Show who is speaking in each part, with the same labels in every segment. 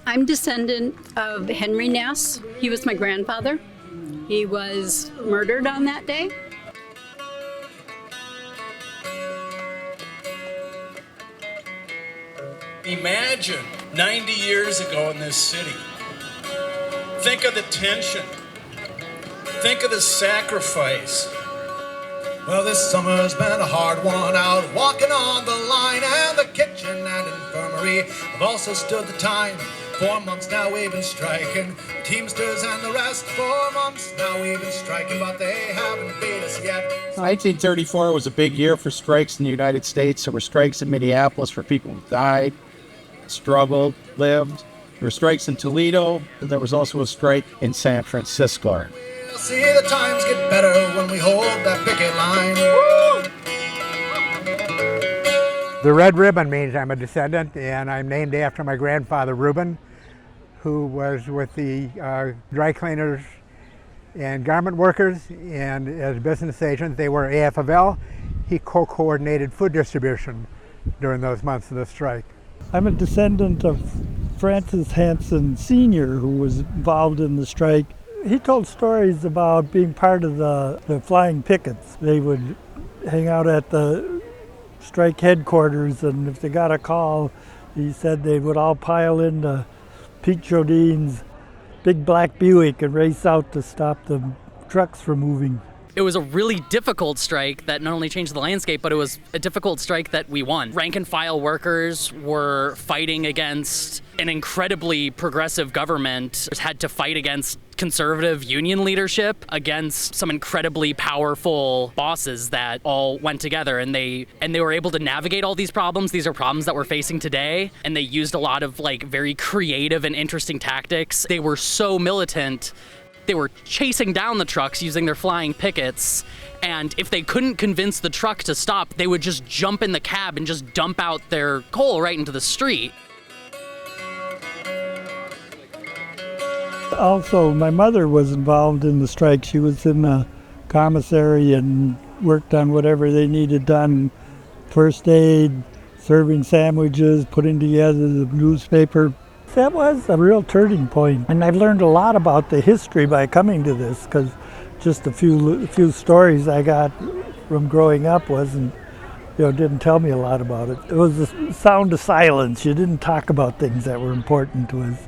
Speaker 1: I'm descendant of Henry Ness. He was my grandfather. He was murdered on that day.
Speaker 2: Imagine 90 years ago in this city. Think of the tension. Think of the sacrifice.
Speaker 3: Well, this summer's been a hard one out walking on the line, and the kitchen and infirmary have also stood the time. 4 months now we've been striking, Teamsters and the rest. 4 months now we've been striking, but they haven't beat us yet.
Speaker 4: 1934 was a big year for strikes in the United States. There were strikes in Minneapolis for people who died, struggled, lived. There were strikes in Toledo. There was also a strike in San Francisco.
Speaker 3: We'll see the times get better when we hold that picket line.
Speaker 5: The red ribbon means I'm a descendant, and I'm named after my grandfather Reuben, who was with the dry cleaners and garment workers, and as business agent they were AFL. He co-coordinated food distribution during those months of the strike.
Speaker 6: I'm a descendant of Francis Hanson Sr., who was involved in the strike. He told stories about being part of the flying pickets. They would hang out at the strike headquarters, and if they got a call, he said they would all pile into Pete Jodine's big black Buick and race out to stop the trucks from moving.
Speaker 7: It was a really difficult strike that not only changed the landscape, but it was a difficult strike that we won. Rank and file workers were fighting against an incredibly progressive government, had to fight against conservative union leadership, against some incredibly powerful bosses that all went together, and they were able to navigate all these problems. These are problems that we're facing today, and they used a lot of very creative and interesting tactics. They were so militant. They were chasing down the trucks using their flying pickets, and if they couldn't convince the truck to stop, they would just jump in the cab and just dump out their coal right into the street.
Speaker 6: Also, my mother was involved in the strike. She was in the commissary and worked on whatever they needed done. First aid, serving sandwiches, putting together the newspaper. That was a real turning point, and I've learned a lot about the history by coming to this, because just a few stories I got from growing up didn't tell me a lot about it. It was the sound of silence. You didn't talk about things that were important to us,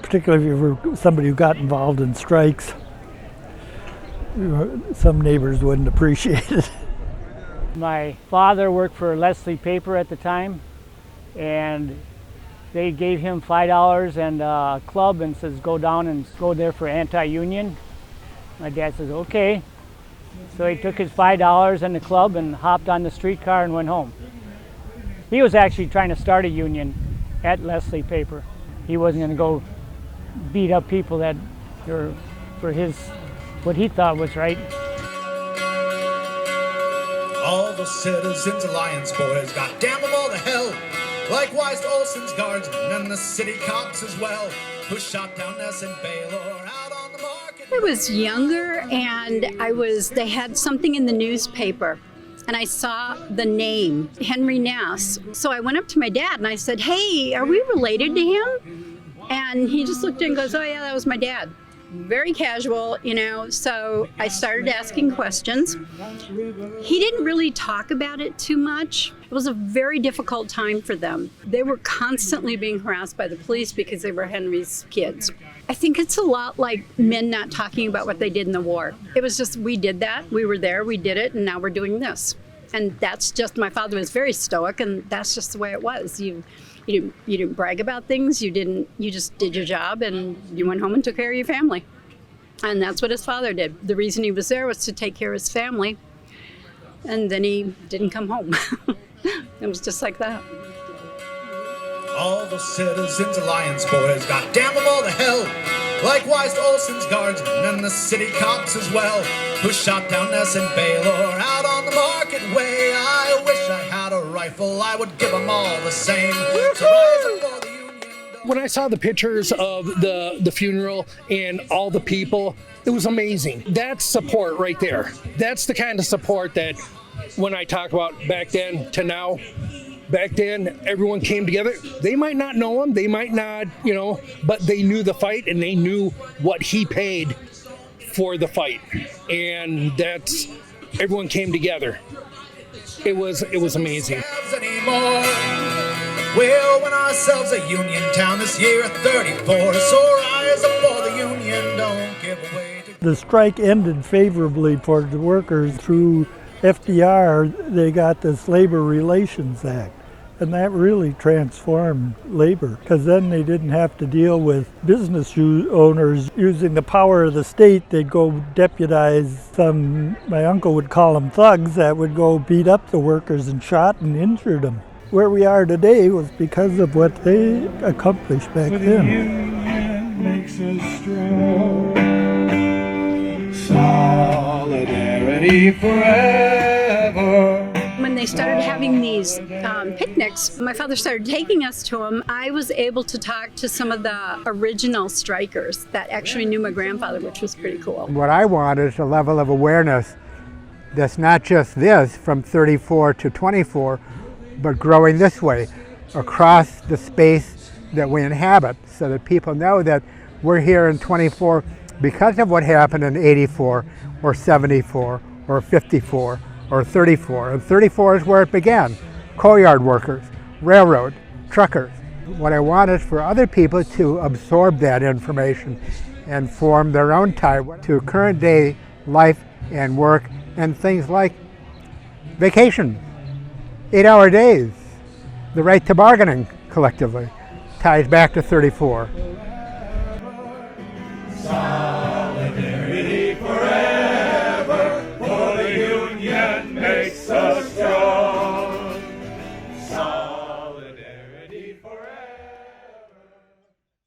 Speaker 6: particularly if you were somebody who got involved in strikes. Some neighbors wouldn't appreciate it.
Speaker 8: My father worked for Leslie Paper at the time, and they gave him $5 and a club and says go down and go there for anti-union. My dad says okay. So he took his $5 and the club and hopped on the streetcar and went home. He was actually trying to start a union at Leslie Paper. He wasn't going to go beat up people that were for what he thought was right.
Speaker 3: All the citizens alliance boys, goddamn them all to hell. Likewise to Olson's guardsmen and the city cops as well, who shot down Ness and Baylor out on the market.
Speaker 1: I was younger, and they had something in the newspaper, and I saw the name, Henry Ness. So I went up to my dad and I said, hey, are we related to him? And he just looked at it and goes, oh yeah, that was my dad. Very casual, so I started asking questions. He didn't really talk about it too much. It was a very difficult time for them. They were constantly being harassed by the police because they were Henry's kids. I think it's a lot like men not talking about what they did in the war. It was just, we did that, we were there, we did it, and now we're doing this. And that's just, my father was very stoic, and that's just the way it was. You didn't brag about things, you just did your job, and you went home and took care of your family. And that's what his father did. The reason he was there was to take care of his family, and then he didn't come home. It was just like that.
Speaker 3: All the citizens alliance boys, goddamn them all to hell. Likewise to Olson's guardsmen and the city cops as well, who shot down Ness and Baylor out on the market way. I wish I had a rifle, I would give them all the same. To rise up for the union.
Speaker 9: When I saw the pictures of the funeral and all the people, it was amazing. That's support right there. That's the kind of support that when I talk about back then to now, Back then, everyone came together. They might not know him, they might not, but they knew the fight and they knew what he paid for the fight. And everyone came together. It was amazing.
Speaker 3: Anymore. We'll win ourselves a union town this year at 34. So rise up for the union, don't give away.
Speaker 6: The strike ended favorably for the workers through FDR. They got this Labor Relations Act. And that really transformed labor, because then they didn't have to deal with business owners using the power of the state. They'd go deputize some, my uncle would call them thugs, that would go beat up the workers and shot and injured them. Where we are today was because of what they accomplished back then.
Speaker 10: The union makes us strong. Solidarity forever.
Speaker 1: When they started having these picnics, my father started taking us to them. I was able to talk to some of the original strikers that actually knew my grandfather, which was pretty cool.
Speaker 5: What I want is a level of awareness that's not just this from 34 to 24, but growing this way across the space that we inhabit, so that people know that we're here in 24 because of what happened in 84 or 74 or 54 or 34. And 34 is where it began. Coal yard workers, railroad, truckers. What I want is for other people to absorb that information and form their own tie to current day life and work and things like vacation, 8-hour days, the right to bargaining collectively ties back to 34.